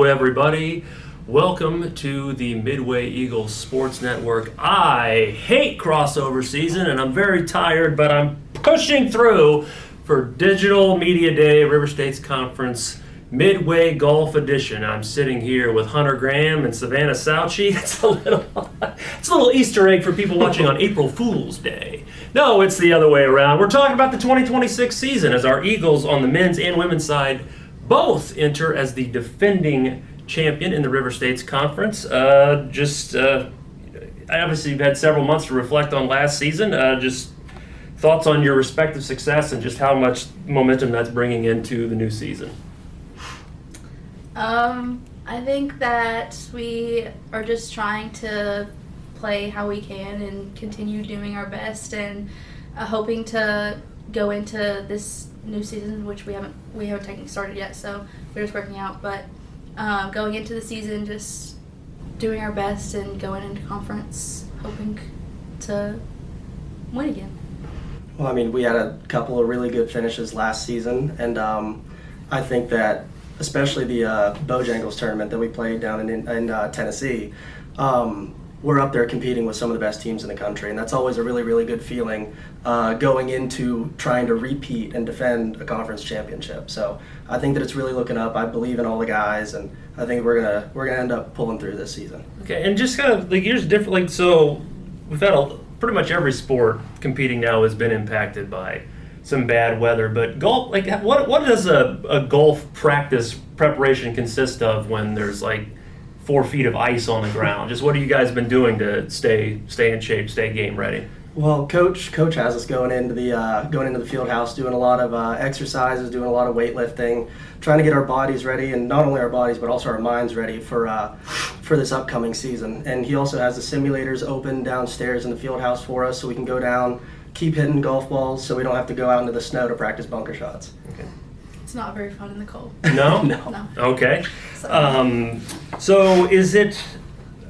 everybody. Welcome to the Midway Eagles Sports Network. I hate crossover season, and I'm very tired, but I'm pushing through for Digital Media Day, River States Conference Midway Golf Edition. I'm sitting here with Hunter Graham and Savannah Salchli. It's a little Easter egg for people watching on April Fool's Day. No, it's the other way around. We're talking about the 2026 season as our Eagles on the men's and women's side both enter as the defending champion in the River States Conference. Obviously you've had several months to reflect on last season. Just thoughts on your respective success and just how much momentum that's bringing into the new season. I think that we are just trying to play how we can and continue doing our best and hoping to go into this new season, which we haven't technically started yet, so we're just working out. But going into the season, just doing our best and going into conference, hoping to win again. Well, I mean, we had a couple of really good finishes last season, and I think that especially the Bojangles tournament that we played down in Tennessee, we're up there competing with some of the best teams in the country, and that's always a really, really good feeling going into trying to repeat and defend a conference championship. So I think that it's really looking up. I believe in all the guys, and I think we're gonna end up pulling through this season. Okay, and just kind of like here's different. Like, so we've had pretty much every sport competing now has been impacted by some bad weather, but golf, like what does a golf practice preparation consist of when there's like 4 feet of ice on the ground? Just what have you guys been doing to stay in shape, stay game ready? Well, coach has us going into the field house, doing a lot of exercises, doing a lot of weightlifting, trying to get our bodies ready, and not only our bodies but also our minds ready for this upcoming season. And he also has the simulators open downstairs in the field house for us, so we can go down, keep hitting golf balls, so we don't have to go out into the snow to practice bunker shots. Okay. It's not very fun in the cold. No? No. Okay. So is it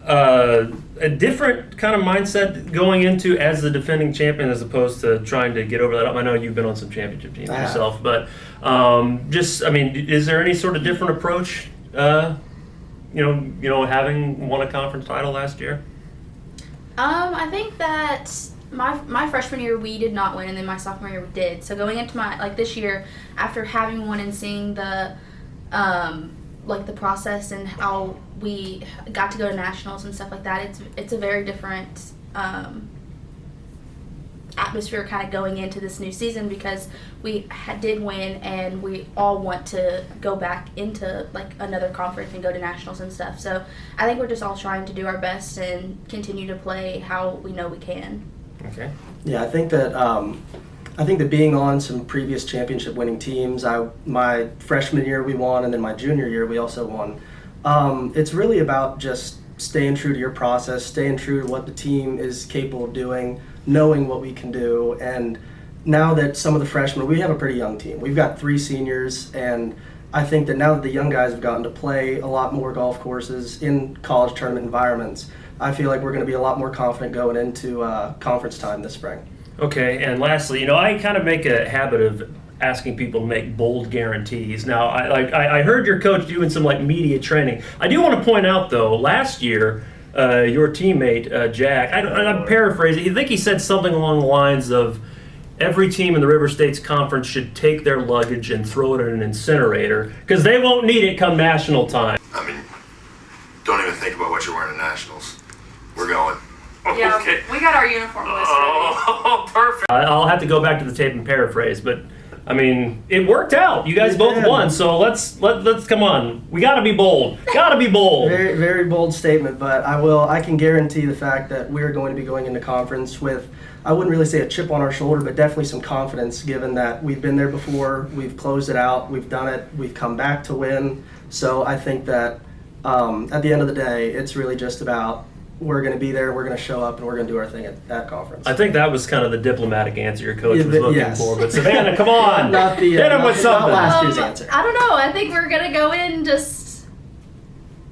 a different kind of mindset going into as the defending champion as opposed to trying to get over that? I know you've been on some championship teams yourself, but is there any sort of different approach, having won a conference title last year? I think that my freshman year we did not win, and then my sophomore year we did. So going into this year, after having won and seeing the the process and how we got to go to nationals and stuff like that, it's a very different atmosphere kind of going into this new season, because we did win and we all want to go back into another conference and go to nationals and stuff. So I think we're just all trying to do our best and continue to play how we know we can. Okay. Yeah, I think that being on some previous championship winning teams, my freshman year we won, and then my junior year we also won. It's really about just staying true to your process, staying true to what the team is capable of doing, knowing what we can do. And now that some of the freshmen, we have a pretty young team. We've got 3 seniors, and I think that now that the young guys have gotten to play a lot more golf courses in college tournament environments, I feel like we're going to be a lot more confident going into conference time this spring. Okay, and lastly, I kind of make a habit of asking people to make bold guarantees. Now, I heard your coach doing some media training. I do want to point out though, last year, your teammate Jack, I'm paraphrasing. I think he said something along the lines of, every team in the River States Conference should take their luggage and throw it in an incinerator because they won't need it come national time. I mean, don't even think about what you're wearing at nationals. We're going. Yeah, Okay. we got our uniform list ready. Oh, perfect. I'll have to go back to the tape and paraphrase, but I mean, it worked out. You guys both won, so let's come on. We got to be bold. Got to be bold. Very, very bold statement, but I can guarantee the fact that we're going to be going into conference with, I wouldn't really say a chip on our shoulder, but definitely some confidence, given that we've been there before, we've closed it out, we've done it, we've come back to win. So I think that at the end of the day, it's really just about, we're going to be there, we're going to show up, and we're going to do our thing at conference. I think that was kind of the diplomatic answer your coach was looking yes. for. But Savannah, come on. Hit him with something. Not last year's answer. I don't know. I think we're going to go in just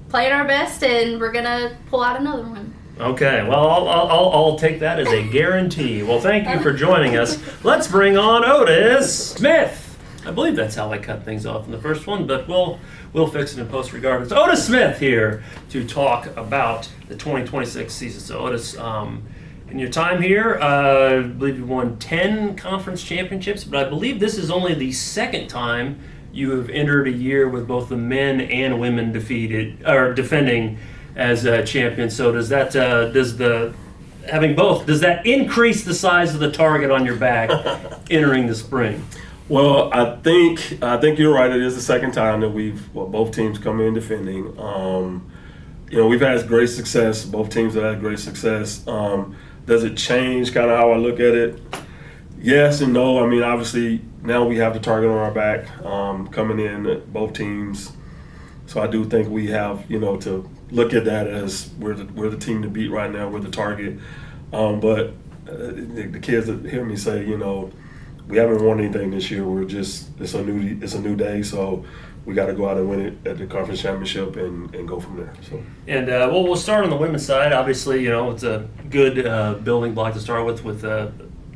playing our best, and we're going to pull out another one. Okay, well, I'll take that as a guarantee. Well, thank you for joining us. Let's bring on Otis Smith. I believe that's how I cut things off in the first one, but we'll fix it in post regardless. Otis Smith here to talk about the 2026 season. So Otis, in your time here, I believe you won 10 conference championships, but I believe this is only the second time you have entered a year with both the men and women defending as champions. So does that having both, does that increase the size of the target on your back entering the spring? Well, I think you're right. It is the second time that both teams come in defending. We've had great success. Both teams have had great success. Does it change kind of how I look at it? Yes and no. I mean, obviously now we have the target on our back coming in both teams. So I do think we have to look at that as we're the team to beat right now. We're the target. But the kids that hear me say, we haven't won anything this year. It's a new day. So we got to go out and win it at the conference championship and go from there. So. And we'll start on the women's side. Obviously, it's a good building block to start with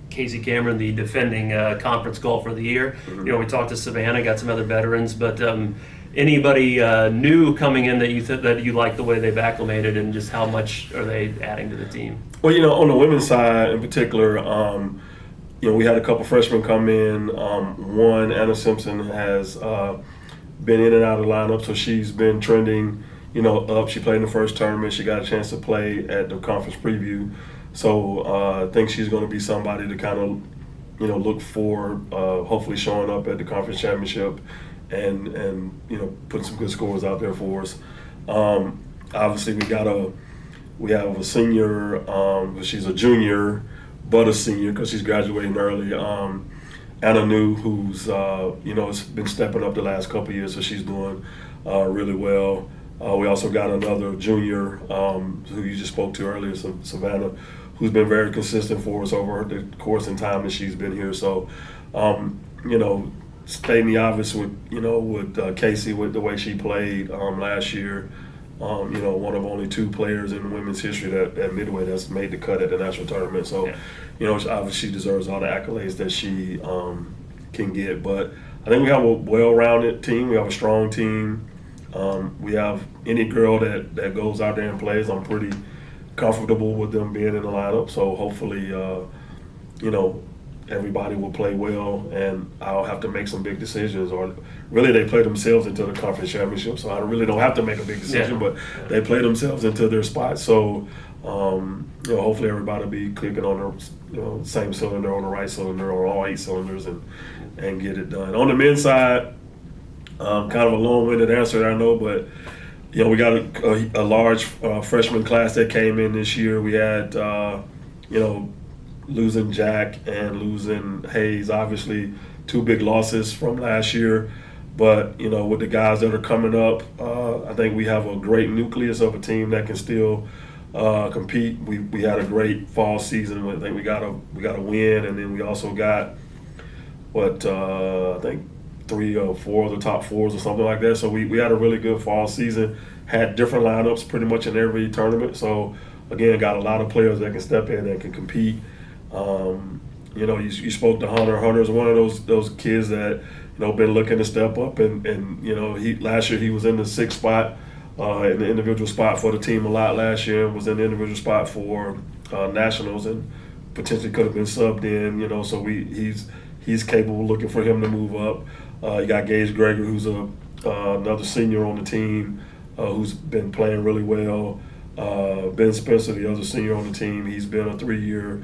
Casey Cameron, the defending conference golfer of the year. Mm-hmm. We talked to Savannah, got some other veterans, but anybody new coming in that you like the way they've acclimated, and just how much are they adding to the team? Well, on the women's side in particular, we had a couple freshmen come in. One, Anna Simpson, has been in and out of the lineup, so she's been trending, up. She played in the first tournament. She got a chance to play at the conference preview. So I think she's going to be somebody to kind of, look for, hopefully showing up at the conference championship and putting some good scores out there for us. Obviously, we have a senior. She's a junior, but a senior because she's graduating early. Anna New, who's has been stepping up the last couple of years, so she's doing really well. We also got another junior who you just spoke to earlier, Savannah, who's been very consistent for us over the course and time that she's been here. So, stating the obvious with Casey, with the way she played last year, one of only two players in women's history at Midway that's made the cut at the national tournament. So, obviously she deserves all the accolades that she can get. But I think we have a well-rounded team. We have a strong team. We have any girl that goes out there and plays, I'm pretty comfortable with them being in the lineup. So hopefully, everybody will play well, and I'll have to make some big decisions. Or really, they play themselves into the conference championship, so I really don't have to make a big decision. But they play themselves into their spot. So hopefully everybody will be clicking on the same cylinder, on the right cylinder, or all 8 cylinders, and get it done. On the men's side, kind of a long-winded answer, I know, but we got a large freshman class that came in this year. We had losing Jack and losing Hayes, obviously 2 big losses from last year. But, with the guys that are coming up, I think we have a great nucleus of a team that can still compete. We had a great fall season. I think we got a win, and then we also got, I think 3 or 4 of the top 4s or something like that. So we had a really good fall season, had different lineups pretty much in every tournament. So, again, got a lot of players that can step in and can compete. You spoke to Hunter. Hunter's one of those kids that been looking to step up, and last year he was in the 6th spot in the individual spot for the team a lot last year, and was in the individual spot for nationals, and potentially could have been subbed in. So he's capable, looking for him to move up. You got Gage Gregory, who's another senior on the team, who's been playing really well. Ben Spencer, the other senior on the team, he's been a 3-year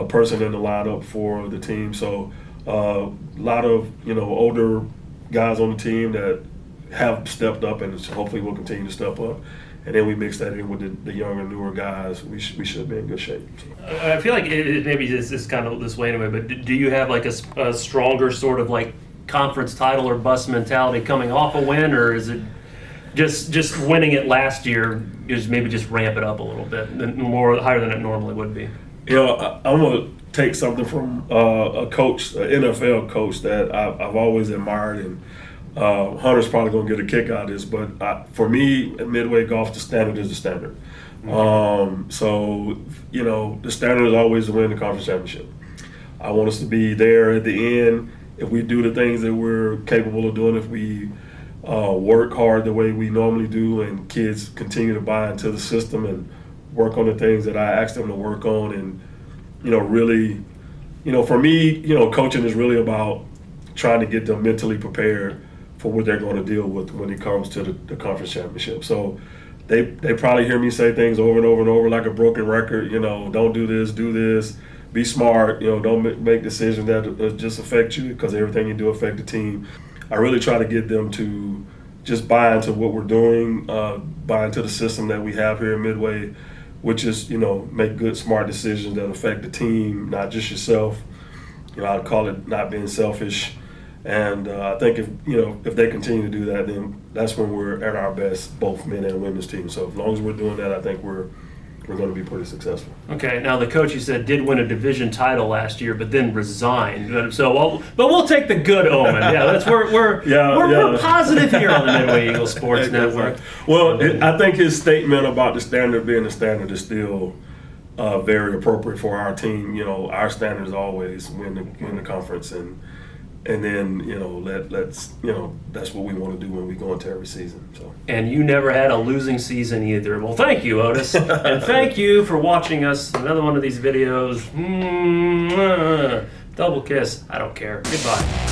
person in the lineup for the team. So a lot of older guys on the team that have stepped up, and hopefully will continue to step up. And then we mix that in with the younger, newer guys. We should be in good shape. I feel like it maybe it's kind of this way anyway. But do you have like a stronger sort of like conference title or bust mentality coming off a win, or is it just winning it last year is maybe just ramp it up a little bit, more higher than it normally would be? I'm gonna take something from a coach, an NFL coach that I've always admired, and Hunter's probably gonna get a kick out of this. But for me, at Midway Golf, the standard is the standard. So the standard is always to win the conference championship. I want us to be there at the end if we do the things that we're capable of doing, if we work hard the way we normally do, and kids continue to buy into the system and work on the things that I asked them to work on, and really, for me, coaching is really about trying to get them mentally prepared for what they're going to deal with when it comes to the conference championship. So they probably hear me say things over and over and over like a broken record. Don't do this, do this. Be smart. Don't make decisions that just affect you, because everything you do affect the team. I really try to get them to just buy into what we're doing, buy into the system that we have here at Midway, which is, make good, smart decisions that affect the team, not just yourself. I'd call it not being selfish. And I think if they continue to do that, then that's when we're at our best, both men and women's team. So as long as we're doing that, I think we're going to be pretty successful. Okay, now the coach, you said, did win a division title last year, but then resigned. So, but we'll take the good omen. Yeah, we're positive here on the Midway Eagles Sports Network. Well, I think his statement about the standard being the standard is still very appropriate for our team. Our standard is always win the conference, and then that's what we want to do when we go into every season. So. And you never had a losing season either. Well, thank you, Otis, and thank you for watching us. Another one of these videos. Double kiss. I don't care. Goodbye.